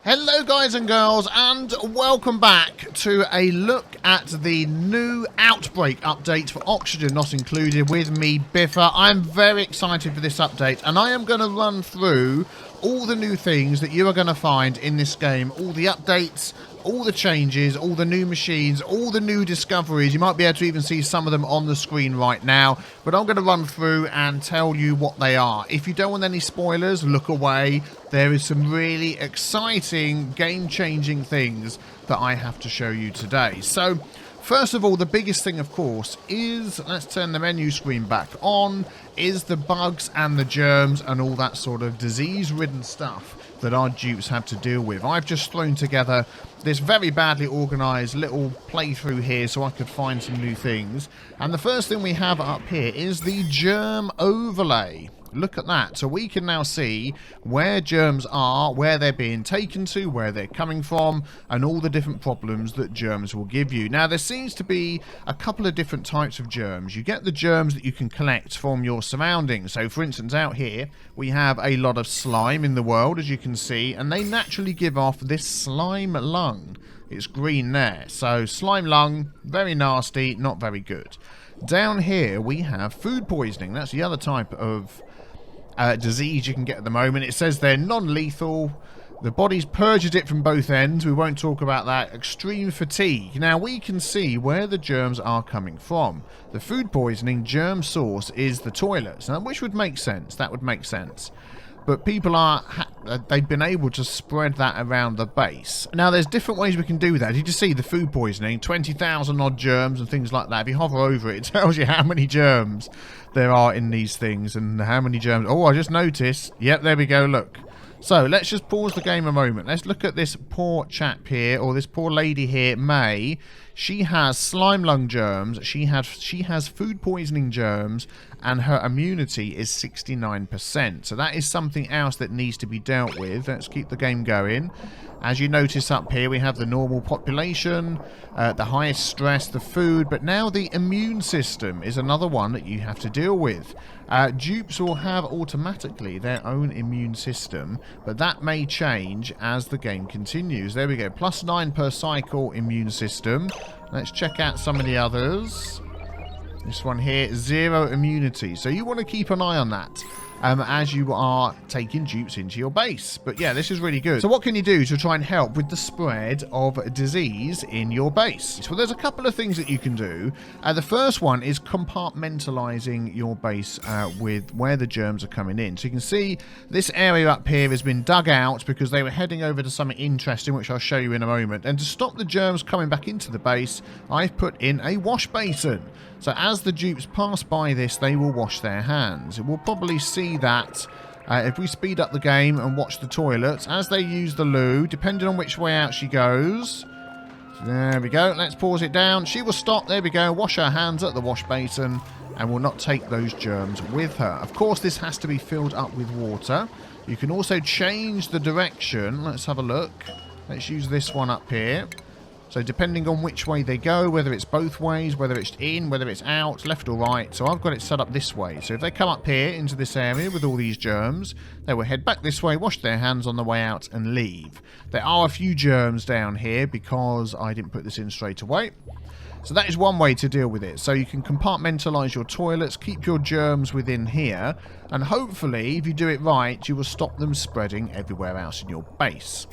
Hello guys and girls, and welcome back to a look at the new Outbreak update for Oxygen Not Included with me, Biffa. I'm very excited for this update, and I am going to run through all the new things that you are going to find in this game, all the updates, all the changes, all the new machines, all the new discoveries. You might be able to even see some of them on the screen right now, but I'm going to run through and tell you what they are. If you don't want any spoilers, look away. There is some really exciting, game-changing things that I have to show you today. So, first of all, the biggest thing, of course, is, let's turn the menu screen back on, is the bugs and the germs and all that sort of disease-ridden stuff that our dupes have to deal with. I've just thrown together this very badly organised little playthrough here so I could find some new things. And the first thing we have up here is the Germ Overlay. Look at that. So we can now see where germs are, where they're being taken to, where they're coming from, and all the different problems that germs will give you. Now, there seems to be a couple of different types of germs. You get the germs that you can collect from your surroundings. So, for instance, out here, we have a lot of slime in the world, as you can see, and they naturally give off this slime lung. It's green there. So, slime lung, very nasty, not very good. Down here, we have food poisoning. That's the other type of disease you can get at the moment. It says they're non-lethal. The body's purged it from both ends. We won't talk about that. Extreme fatigue. Now we can see where the germs are coming from. The food poisoning germ source is the toilets, now, which would make sense. That would make sense. But people they've been able to spread that around the base. Now, there's different ways we can do that. You just see the food poisoning, 20,000 odd germs and things like that. If you hover over it, it tells you how many germs there are in these things and how many germs. Oh, I just noticed. Yep, there we go, look. So, let's just pause the game a moment. Let's look at this poor chap here, or this poor lady here, May. She has slime lung germs, she has food poisoning germs, and her immunity is 69%. So that is something else that needs to be dealt with. Let's keep the game going. As you notice up here, we have the normal population, the highest stress, the food, but now the immune system is another one that you have to deal with. Dupes will have automatically their own immune system, but that may change as the game continues. There we go, +9 per cycle immune system. Let's check out some of the others. This one here, 0 immunity. So you want to keep an eye on that as you are taking dupes into your base. But yeah, this is really good. So what can you do to try and help with the spread of disease in your base? So there's a couple of things that you can do. The first one is compartmentalizing your base with where the germs are coming in. So you can see this area up here has been dug out because they were heading over to something interesting, which I'll show you in a moment. And to stop the germs coming back into the base, I've put in a wash basin. So as the dupes pass by this, they will wash their hands. We'll probably see that if we speed up the game and watch the toilets as they use the loo, depending on which way out she goes. There we go. Let's pause it down. She will stop. There we go. Wash her hands at the wash basin and will not take those germs with her. Of course, this has to be filled up with water. You can also change the direction. Let's have a look. Let's use this one up here. So depending on which way they go, whether it's both ways, whether it's in, whether it's out, left or right. So I've got it set up this way. So if they come up here into this area with all these germs, they will head back this way, wash their hands on the way out and leave. There are a few germs down here because I didn't put this in straight away. So that is one way to deal with it. So you can compartmentalize your toilets, keep your germs within here, and hopefully, if you do it right, you will stop them spreading everywhere else in your base.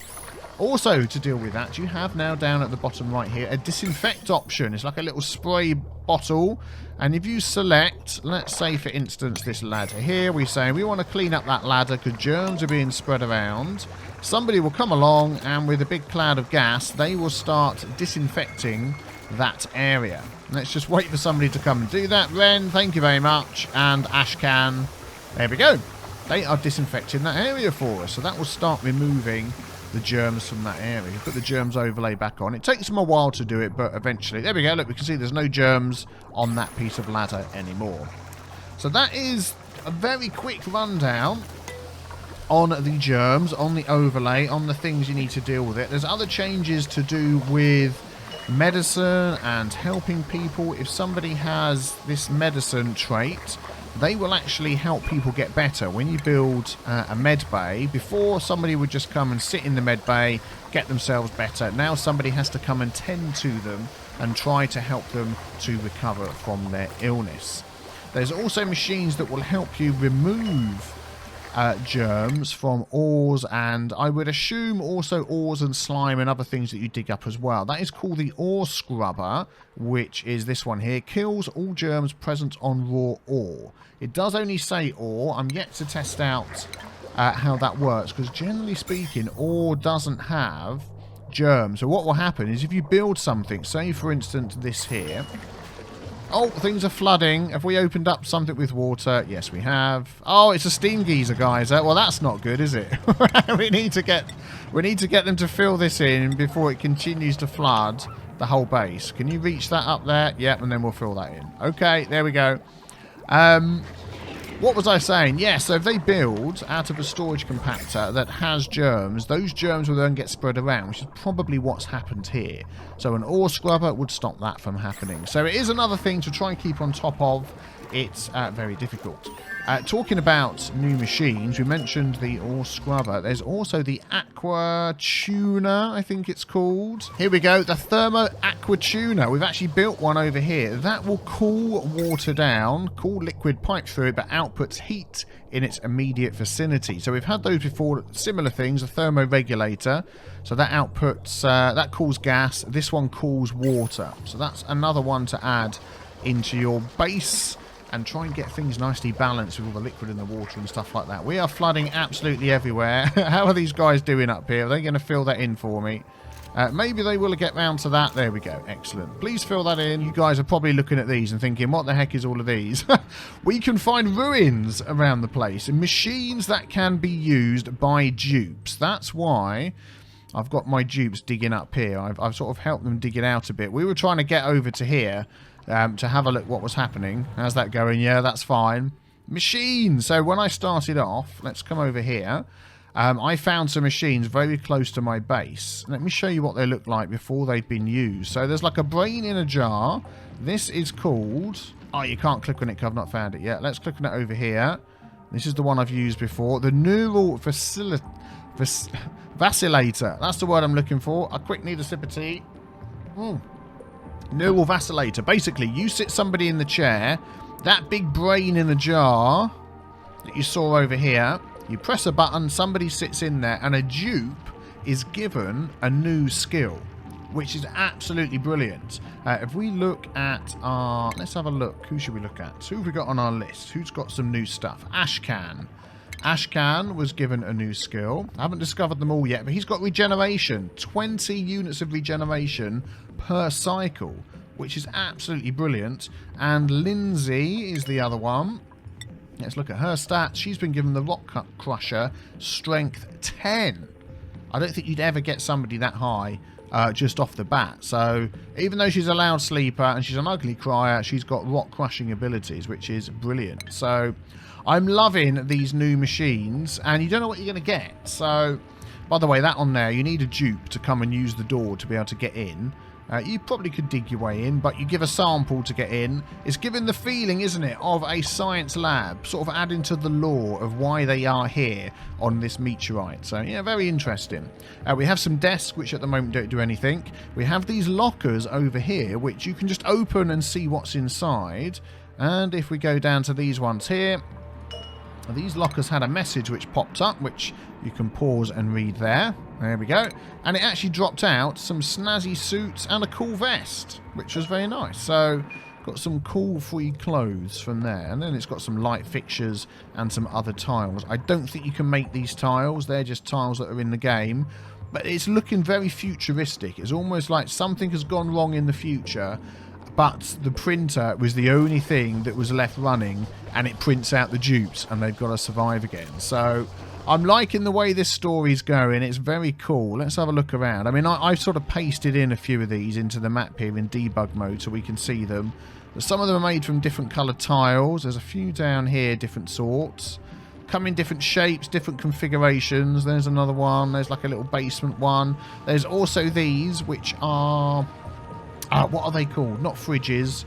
Also, to deal with that, you have now down at the bottom right here a disinfect option. It's like a little spray bottle. And if you select, let's say for instance this ladder here, we say we want to clean up that ladder because germs are being spread around. Somebody will come along and with a big cloud of gas, they will start disinfecting that area. Let's just wait for somebody to come and do that. Ren, thank you very much. And Ashcan, there we go. They are disinfecting that area for us. So that will start removing the germs from that area. Put the germs overlay back on. It takes them a while to do it, but eventually, there we go. Look, we can see there's no germs on that piece of ladder anymore. So that is a very quick rundown on the germs, on the overlay, on the things you need to deal with it. There's other changes to do with medicine and helping people. If somebody has this medicine trait, they will actually help people get better. When you build a med bay, before somebody would just come and sit in the med bay, get themselves better. Now somebody has to come and tend to them and try to help them to recover from their illness. There's also machines that will help you remove germs from ores, and I would assume also ores and slime and other things that you dig up as well. That is called the ore scrubber, which is this one here. Kills all germs present on raw ore. It does only say ore. I'm yet to test out how that works, because generally speaking ore doesn't have germs. So what will happen is if you build something, say for instance this here. Oh, things are flooding. Have we opened up something with water? Yes, we have. Oh, it's a steam geyser, guys. Well, that's not good, is it? we need to get them to fill this in before it continues to flood the whole base. Can you reach that up there? Yep, and then we'll fill that in. Okay, there we go. What was I saying? Yeah, so if they build out of a storage compactor that has germs, those germs will then get spread around, which is probably what's happened here. So an ore scrubber would stop that from happening. So it is another thing to try and keep on top of. It's very difficult. Talking about new machines, we mentioned the ore scrubber. There's also the aqua tuner, I think it's called. Here we go, the thermo aqua tuner. We've actually built one over here. That will cool water down, cool liquid pipe through it, but outputs heat in its immediate vicinity. So we've had those before, similar things, a thermoregulator. So that outputs, that cools gas. This one cools water. So that's another one to add into your base and try and get things nicely balanced with all the liquid in the water and stuff like that. We are flooding absolutely everywhere. How are these guys doing up here? Are they going to fill that in for me? Maybe they will get round to that. There we go. Excellent. Please fill that in. You guys are probably looking at these and thinking, what the heck is all of these? We can find ruins around the place and machines that can be used by dupes. That's why I've got my dupes digging up here. I've sort of helped them dig it out a bit. We were trying to get over to here to have a look what was happening. How's that going? Yeah, that's fine. Machines. So when I started off, let's come over here. I found some machines very close to my base. Let me show you what they look like before they've been used. So there's like a brain in a jar. This is called... Oh, you can't click on it because I've not found it yet. Let's click on it over here. This is the one I've used before. The neural vacillator. That's the word I'm looking for. I quick need a sip of tea. Neural vacillator. Basically, you sit somebody in the chair, that big brain in the jar that you saw over here, you press a button, somebody sits in there, and a dupe is given a new skill, which is absolutely brilliant. If we look at our... Let's have a look. Who should we look at? Who have we got on our list? Who's got some new stuff? Ashcan. Ashcan was given a new skill. I haven't discovered them all yet, but he's got regeneration. 20 units of regeneration per cycle, which is absolutely brilliant. And Lindsay is the other one. Let's look at her stats. She's been given the Rock Crusher, Strength 10. I don't think you'd ever get somebody that high just off the bat. So even though she's a loud sleeper and she's an ugly crier, she's got rock crushing abilities, which is brilliant. So I'm loving these new machines, and you don't know what you're going to get. So, by the way, that on there, you need a dupe to come and use the door to be able to get in. You probably could dig your way in, but you give a sample to get in. It's giving the feeling, isn't it, of a science lab, sort of adding to the lore of why they are here on this meteorite. So, yeah, very interesting. We have some desks, which at the moment don't do anything. We have these lockers over here, which you can just open and see what's inside. And if we go down to these ones here, these lockers had a message which popped up, which you can pause and read there. There we go. And it actually dropped out some snazzy suits and a cool vest, which was very nice. So, got some cool free clothes from there. And then it's got some light fixtures and some other tiles. I don't think you can make these tiles. They're just tiles that are in the game. But it's looking very futuristic. It's almost like something has gone wrong in the future, but the printer was the only thing that was left running, and it prints out the dupes, and they've got to survive again. So I'm liking the way this story's going. It's very cool. Let's have a look around. I mean, I've sort of pasted in a few of these into the map here in debug mode so we can see them. Some of them are made from different coloured tiles. There's a few down here, different sorts. Come in different shapes, different configurations. There's another one. There's like a little basement one. There's also these, which are... what are they called? Not fridges.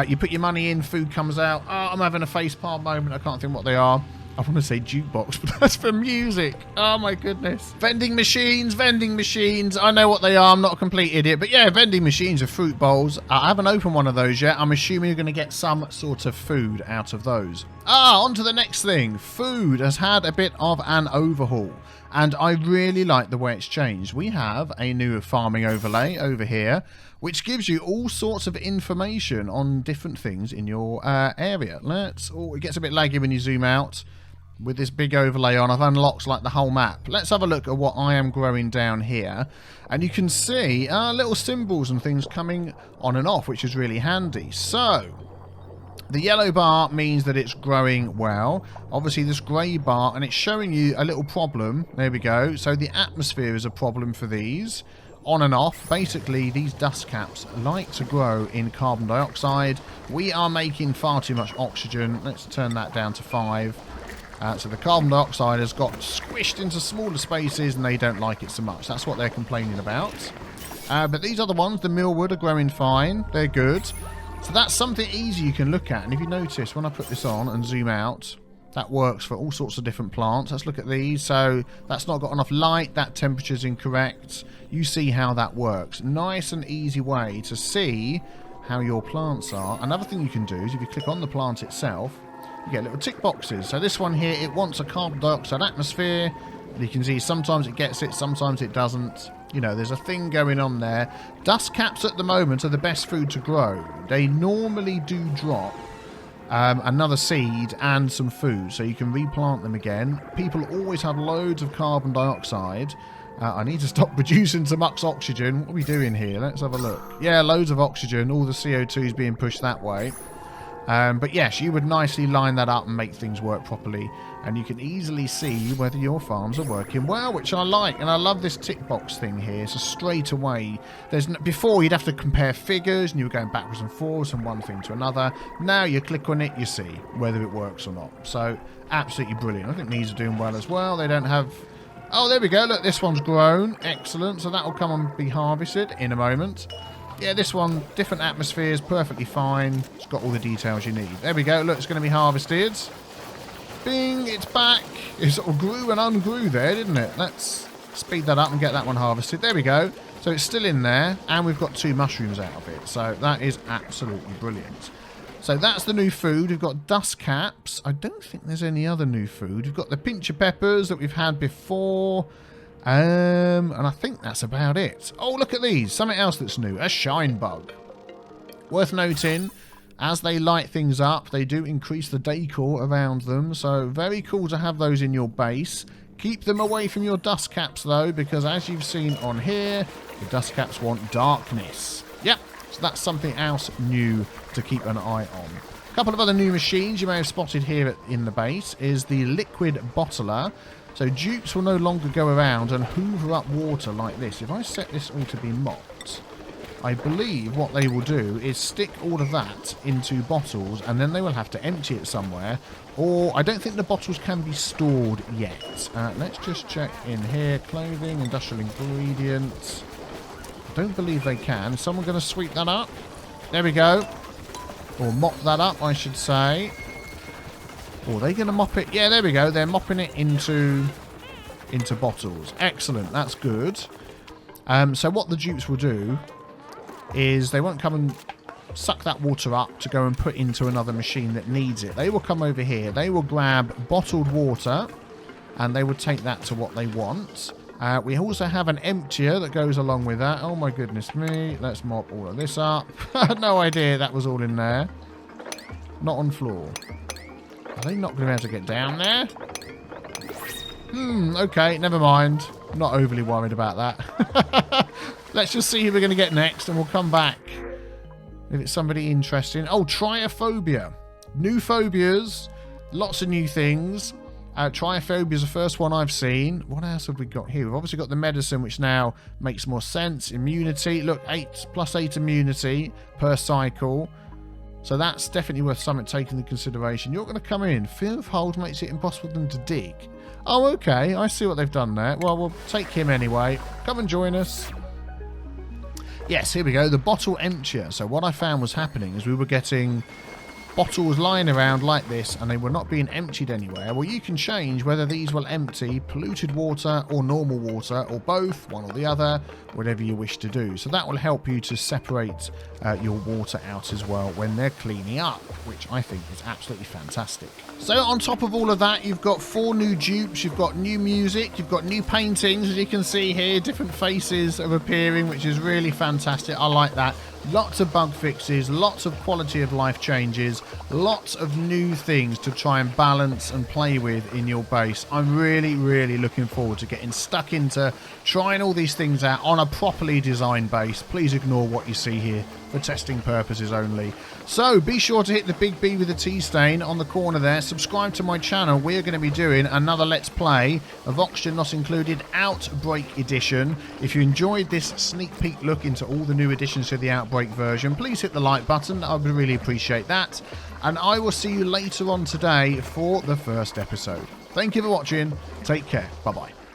You put your money in, food comes out. Oh, I'm having a facepalm moment. I can't think what they are. I want to say jukebox, but that's for music. Oh my goodness. Vending machines, vending machines. I know what they are. I'm not a complete idiot. But yeah, vending machines are fruit bowls. I haven't opened one of those yet. I'm assuming you're going to get some sort of food out of those. On to the next thing. Food has had a bit of an overhaul. And I really like the way it's changed. We have a new farming overlay over here, which gives you all sorts of information on different things in your area. It gets a bit laggy when you zoom out. With this big overlay on, I've unlocked like the whole map. Let's have a look at what I am growing down here. And you can see little symbols and things coming on and off, which is really handy. So, the yellow bar means that it's growing well. Obviously, this grey bar, and it's showing you a little problem. There we go. So, the atmosphere is a problem for these. On and off. Basically, these dust caps like to grow in carbon dioxide. We are making far too much oxygen. Let's turn that down to 5. So the carbon dioxide has got squished into smaller spaces and they don't like it so much. That's what they're complaining about. But these other ones, the millwood, are growing fine. They're good. So that's something easy you can look at. And if you notice, when I put this on and zoom out, that works for all sorts of different plants. Let's look at these. So that's not got enough light. That temperature's incorrect. You see how that works. Nice and easy way to see how your plants are. Another thing you can do is if you click on the plant itself, you get little tick boxes. So this one here, it wants a carbon dioxide atmosphere. And you can see sometimes it gets it, sometimes it doesn't. You know, there's a thing going on there. Dust caps at the moment are the best food to grow. They normally do drop another seed and some food, so you can replant them again. People always have loads of carbon dioxide. I need to stop producing so much oxygen. What are we doing here? Let's have a look. Yeah, loads of oxygen. All the CO2 is being pushed that way. But yes, you would nicely line that up and make things work properly. And you can easily see whether your farms are working well, which I like. And I love this tick box thing here. So straight away, before you'd have to compare figures and you were going backwards and forwards from one thing to another. Now you click on it, you see whether it works or not. So absolutely brilliant. I think these are doing well as well. They don't have... Oh, there we go. Look, this one's grown. Excellent. So that will come and be harvested in a moment. Yeah, this one, different atmospheres, perfectly fine. It's got all the details you need. There we go. Look, it's going to be harvested. Bing, it's back. It sort of grew and ungrew there, didn't it? Let's speed that up and get that one harvested. There we go. So it's still in there, and we've got 2 mushrooms out of it. So that is absolutely brilliant. So that's the new food. We've got dust caps. I don't think there's any other new food. We've got the pinch of peppers that we've had before. And I think that's about it. Oh, look at these. Something else that's new. A shine bug. Worth noting, as they light things up, they do increase the decor around them. So very cool to have those in your base. Keep them away from your dust caps, though, because as you've seen on here, the dust caps want darkness. Yep. So that's something else new to keep an eye on. A couple of other new machines you may have spotted here in the base is the liquid bottler. So dupes will no longer go around and hoover up water like this. If I set this all to be mopped, I believe what they will do is stick all of that into bottles and then they will have to empty it somewhere. Or I don't think the bottles can be stored yet. Let's just check in here. Clothing, industrial ingredients. I don't believe they can. Is someone going to sweep that up? There we go. Or mop that up, I should say. Oh, are they going to mop it? Yeah, there we go. They're mopping it into bottles. Excellent. That's good. So what the dupes will do is they won't come and suck that water up to go and put into another machine that needs it. They will come over here. They will grab bottled water and they will take that to what they want. We also have an emptier that goes along with that. Oh my goodness me. Let's mop all of this up. I had no idea that was all in there. Not on floor. Are they not going to be able to get down there? Okay, never mind. I'm not overly worried about that. Let's just see who we're going to get next and we'll come back if it's somebody interesting. Oh, triophobia. New phobias. Lots of new things. Triophobia is the first one I've seen. What else have we got here? We've obviously got the medicine, which now makes more sense. Immunity. Look, 8+8 immunity per cycle. So that's definitely worth something taking into consideration. You're going to come in. Fear of holes makes it impossible for them to dig. Oh, okay. I see what they've done there. Well, we'll take him anyway. Come and join us. Yes, here we go, the bottle emptier. So what I found was happening is we were getting bottles lying around like this and they were not being emptied anywhere. Well, you can change whether these will empty polluted water or normal water or both, one or the other, whatever you wish to do. So that will help you to separate your water out as well when they're cleaning up, which I think is absolutely fantastic. So on top of all of that, you've got 4 new dupes, you've got new music, you've got new paintings, as you can see here, different faces are appearing, which is really fantastic. I like that. Lots of bug fixes, lots of quality of life changes, lots of new things to try and balance and play with in your base. I'm really, really looking forward to getting stuck into trying all these things out on a properly designed base. Please ignore what you see here for testing purposes only. So be sure to hit the big B with the T stain on the corner there. Subscribe to my channel. We're going to be doing another Let's Play of Oxygen Not Included Outbreak Edition. If you enjoyed this sneak peek look into all the new additions to the Outbreak version, please hit the like button. I would really appreciate that. And I will see you later on today for the first episode. Thank you for watching. Take care. Bye-bye.